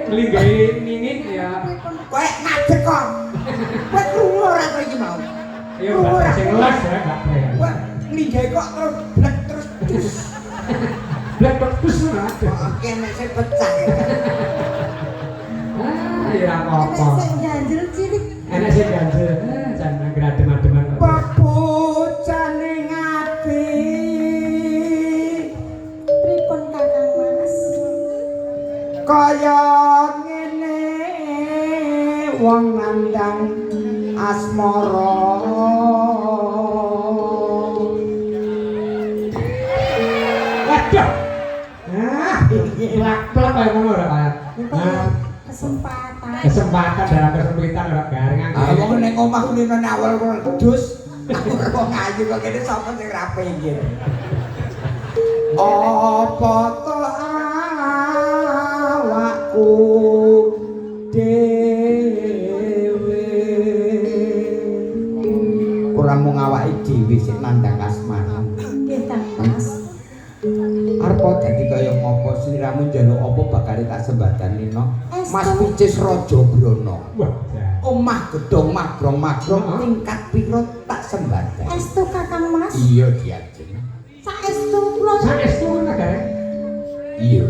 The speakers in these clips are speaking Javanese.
Linggahe ningit ya. Kowe ngadeg kok. Kowe krungu ora kowe iki mau. Ya bahasa sing les ya gak breng. Kowe linggahe kok terus blek terus dus. Blek terus ora. Oke nek sing pecah. Ah, ya apa-apa. Enak sing ganjel cilik. Enak sing ganjel. Jangan gradem-ademan kok. Bocane ngati. Pripun Kakang Mas? Kaya ngene wong nandang asmara. Waduh. Ah, plak-plak kaya ngono ora kaya. Kesempatan. Kesempatan dalam kesempitan ora garing. Ah wong ning omah kulino awal kudus. Aku wong ayu kok kene sapa sing ra pengen. Apa to awakku dhewe. Ora mung awake dhewe sing nandhang asmara. Nggih Kang Mas. Arep dadi kaya ngopo sliramu njaluk apa bakal tak sembadani no. Mas Picis Raja Brana. Wah, Omah gedhong magrong-magrong tingkat pira tak sembadani. Estu Kakang Mas. Iya diajeng. Saestu kula. saestu ngono garing. Iya.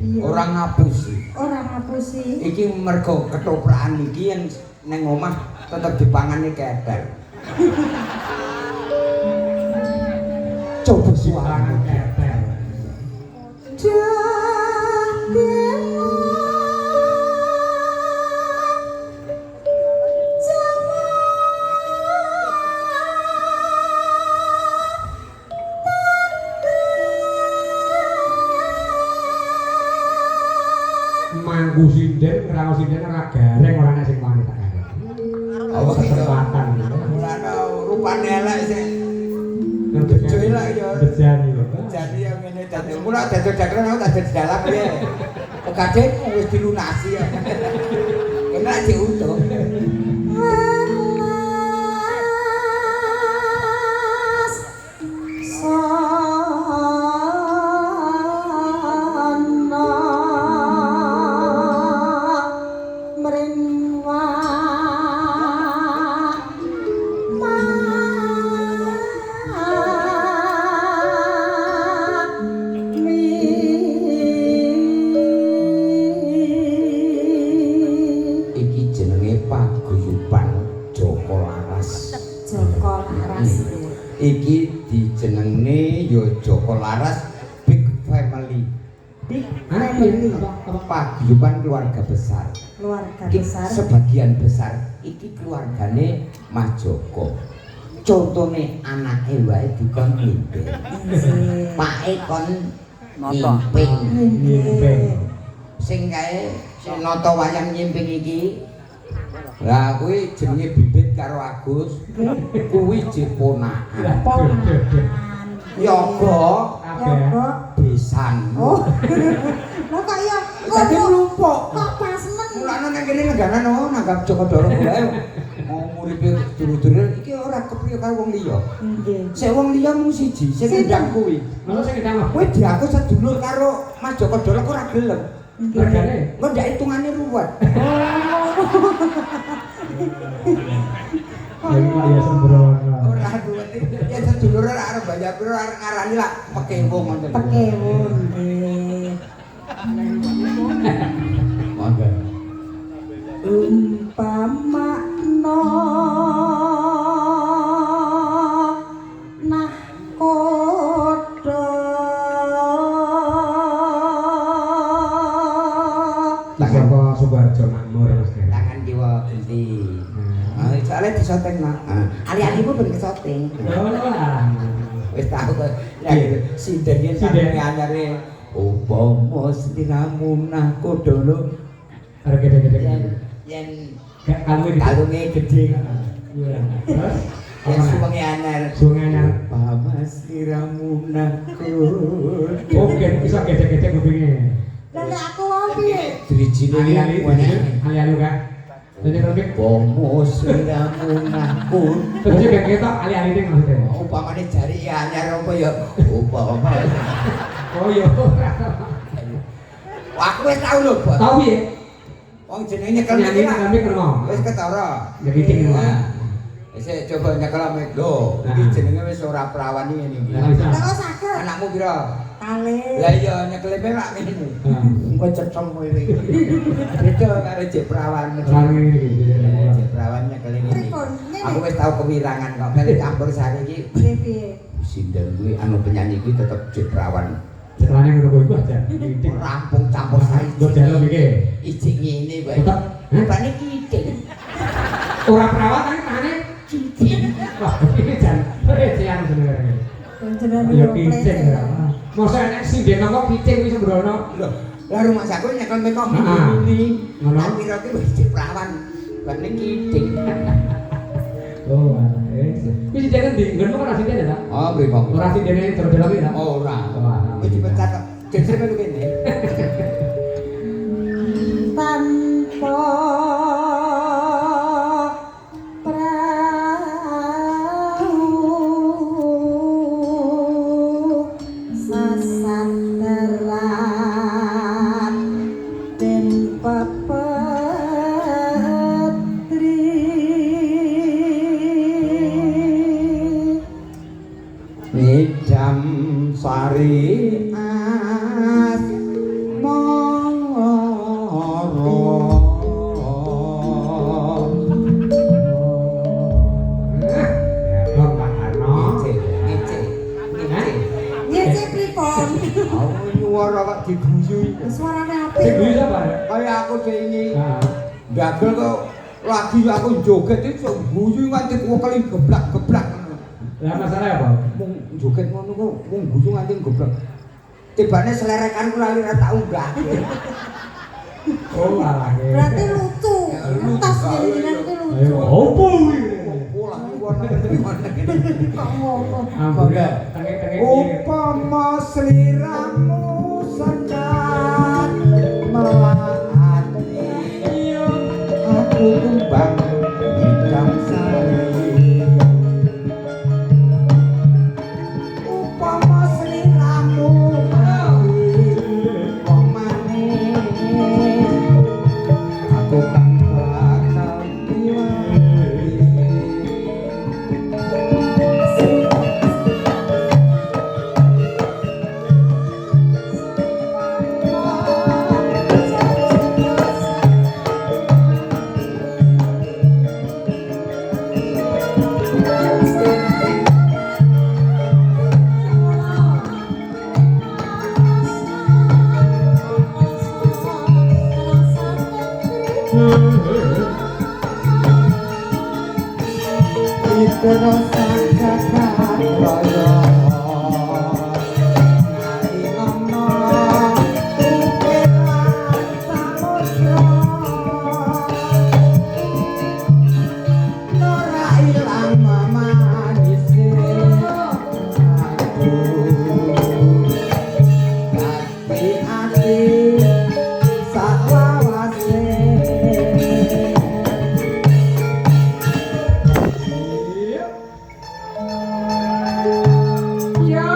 Iya. Ora ngapusi. Ora ngapusi. Iki mergo ketoprakan iki yen ning omah tetep dipangani ketel. Coba suarane ketel. Mangku sinden, ngraos sinden ora gareng ora nek sing wani tak gareng. Oh, kesempatan. Ora rupane elek sih. Bejo elek ya. Bejani lho. Jadi yang ngene dadi kula dadi dagelan aku dadi dalang piye. Kadhe wis dilunasi ya. Enak diutuh. Iki dijenengne ya Joko Laras Big Family. Big Family paguyuban keluarga besar. Keluarga Iki besar. sebagian besar iki keluargane Mas Joko. Contone anake wae dikon ngimping. Pake kon ngimping. Ngimping. Sing kae sing nata wayang nyimping iki. Lah kuwi jenenge Bibit karo Agus. Kuwi jeponakan. Yoga Yoga besan. Oh. Lah kok ya Dadi mlumpuk. kok pas men. Mulane nang kene neganan nanggap Joko Doro bae. Mau muripe dulur-dulur iki ora kepriye karo wong liya. Nggih. Sik wong liya mung siji, sing ndang kuwi. Ngono sing ndang. Kowe diaku sedulur karo Mas Joko Doro kok ora gelem. Regane Engko ndak hitungane ruwet. ya sembrono. Ora ruwet. Ya sedulur ora arep bayar piro arep ngarani lak pekewo ngoten. Pekewo nggih. Monggo. Umpamana nahkoda Sapa Subarjo makmur Mas. Tangan jiwa genti. Soalnya disoteng nak. Ali-alimu ben kesoteng. Wis tahu kok. Sinden sampe anyare upama sliramu nahkoda lho. Arek gede-gede. Yen kalunge gedhe. Iya. Terus Yen suwenge anyar. Sungai anyar. Upama sliramu nahkoda. Oke, iso gede-gede kupinge. Lah nek aku wae piye? Drijine Ali-ali Kak. Jadi lebih upama sliramu nahkoda. terus kayak ketok ali-ali ning maksudnya. Upamane jari anyar apa ya? Upama. Oh iya. Aku wis tau lho, Bos. Tau piye? Wong jenenge nyekel Nyanyi iki lah. ngambil kermo. Wis ketara. Ya kiting lho. Nah. Wis coba nyekel mik lho. Iki jenenge wis ora prawan ngene iki. Lah bisa. Terus saged. Anakmu pira? Kali. Lah iya nyekel perak ngene. Engko cetong kowe iki. Beda karo jek prawan. Jek prawan nyekel ngene. Pripun? Aku wis tau kewirangan kok melu campur sari iki. Piye? Sindan kuwi anu penyanyi kuwi tetep jek prawan. Setelahnya ngono kuwi aja. Kiting. Rampung campur sari. Yo jalan iki. Ijik ngene bae. Tetep. Bapakne kiting. Ora perawat kan tane Kiting. wah iki jan pelecehan sebenarnya. Panjenengan Ya yo kiting. Masa enek sing dia ngomong kiting wis sembrono. Lho, lah rumah saku nyekel meko Heeh. ngene. Ngono. Nang pira ki wis jek prawan. Bapakne kiting. Oh, wis jangan di nggon kok rasine ya, Ta? Oh, mriko. Ora sidene terus dalam ya. Ora. Wah. Wis dipecat kok. Jejer melu kene. tanpa prau sasandaran den pepetri Nidam sari as Bang Pak Arno. ngece pripun Nyuwara kok diguyu. suarane Sing apik guyu sapa? Kaya aku dene Nah. dagel kok lagi aku joget itu guyu nganti keli geblak-geblak. Lah masalah apa? Mung joget ngono kok mung guyu nganti geblak. Tibane selerekanku lali ra tak unggah. Oh, alah. berarti lucu Ya, lucu. entas jenengan ki Ayo, lucu opo kuwi? Pulang warna ngene. kok ngono Ampun ya, tengek-tengek iki. Upama sliramu sedang melati aku kembang hitam sari upama sliramu mati wong manis aku kan bakal diwali Terus kakak royo Nari ngomong Ukiran samudra Nora ilang manisnya Aku Tapi hati Saklawase Ya.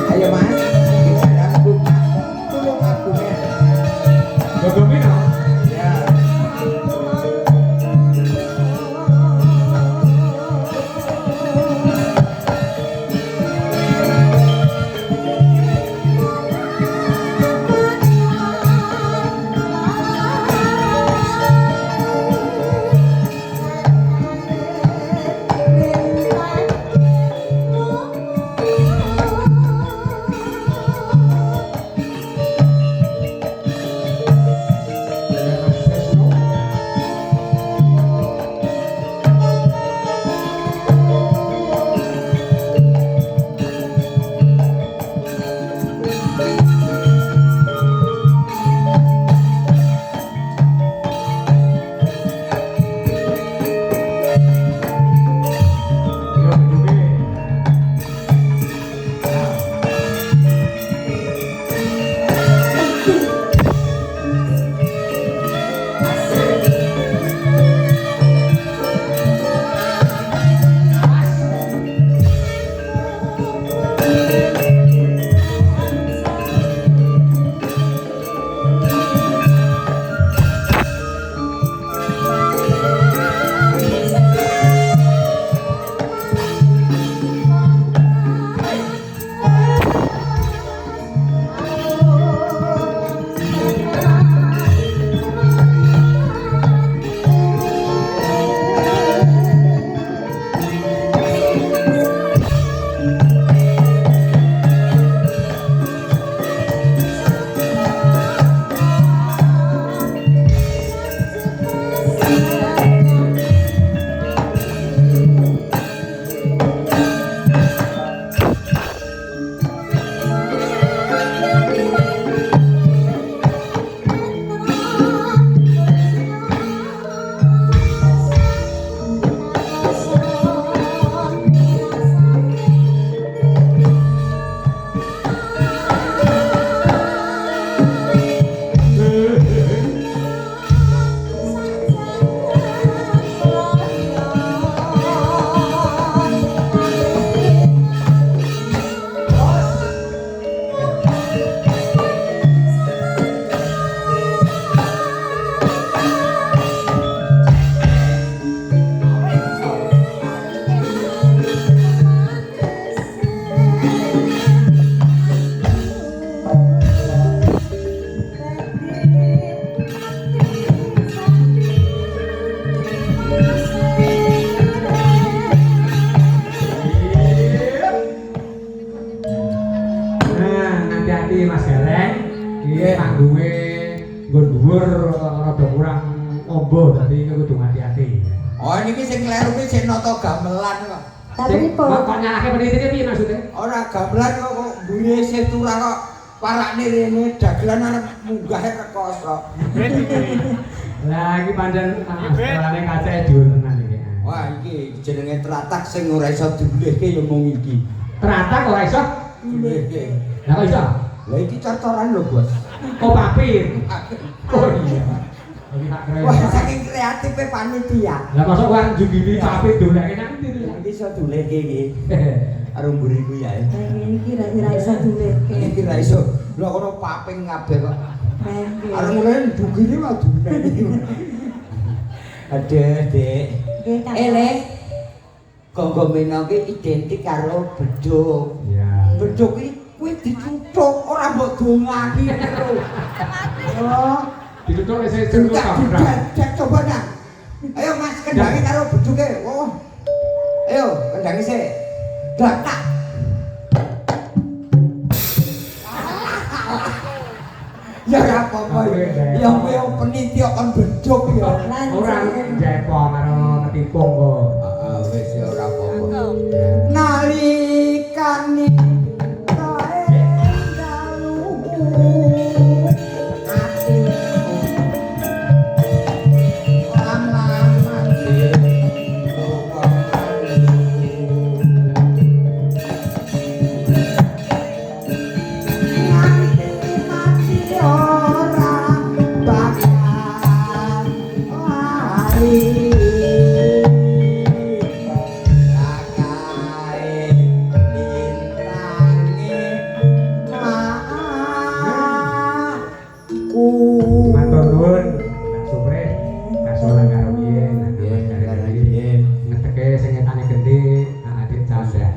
Ayo mas, kita aku tolong aku ya. Gogomin no? Ya. dadi kudu hati-hati. Oh niki sing kleru ki sing nata gamelan kok. Tapi kok nyalahke penitine piye maksudnya? Ora gamelan kok duwe setura kok parakne rene dagelan arep munggahe rekoso. Lah iki pancen astralane kacae dhuwur tenan iki. Wah iki jenenge teratak sing ora iso diulihke ya mung iki. Teratak ora iso Diulihke. Lah kok iso? Lah iki corcoran lho, Bos. Oh papir. Oh iya. Iki hak Wah, kreatif. saking kreatife panitia. Lah mosok kan jugini papir doleke nang ndi lho. Iki iso diulihke iki. Karo mburiku ya. iki ra iso dileke. Iki ra iso. Lah kono paping kabeh kok. Mengke. Arep mulai dugine mah dumeni. Aduh, Dik. Nggih, Kak. Le. Gonggo meno ki identik karo bedhug. Ya. Bedhug ki kuwi dicucuk ora mbok dongaki lho. Oh, Ditutuk wis sing enggak didadak coba nak. Ayo Mas kendangi karo bedhuge. Oh. Ayo kendangi sik. Dadak. Ya ora apa-apa. Ya kuwi peniti kon bedhug ya. Ora jepo karo ketipung kok. Heeh, wis ora apa-apa. Nali